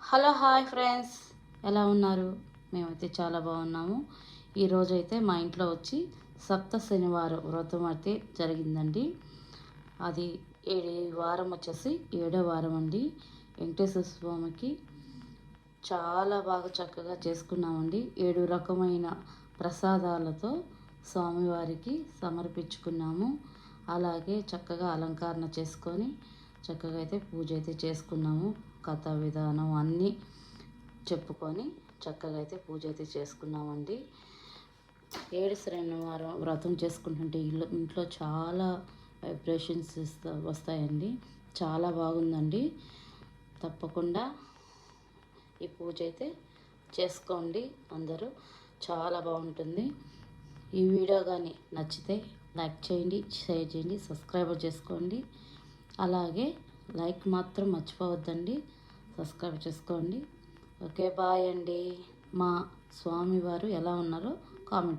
Hello hi friends, ఎలా ఉన్నారు? మేమైతే చాలా బాగున్నాము. ఈరోజైతే మా ఇంట్లో వచ్చి సప్త శనివారం వ్రతం అయితే జరిగిందండి. అది ఈ వారం వచ్చేసి 7వ వారం అండి. వెంకటేశ్వర స్వామికి చాలా బాగా చక్కగా చేసుకున్నామండి. 7 రకమైన ప్రసాదాలతో స్వామివారికి సమర్పించుకున్నాము. అలాగే చక్కగా అలంకరణ చేసుకొని చక్కగా అయితే పూజ అయితే చేసుకున్నాము. కథ విధానం అన్నీ చెప్పుకొని చక్కగా అయితే పూజ అయితే చేసుకున్నామండి. 7 శనివారం వ్రతం చేసుకుంటుంటే ఇంట్లో చాలా వైబ్రేషన్స్ వస్తాయండి. చాలా బాగుందండి. తప్పకుండా ఈ పూజ అయితే చేసుకోండి అందరూ. చాలా బాగుంటుంది. ఈ వీడియో కానీ నచ్చితే లైక్ చేయండి, షేర్ చేయండి, సబ్స్క్రైబ్ చేసుకోండి. అలాగే లైక్ మాత్రం మర్చిపోవద్దండి, సబ్స్క్రైబ్ చేసుకోండి. ఓకే, బాయ్ అండి. మా స్వామివారు ఎలా ఉన్నారో కామెంట్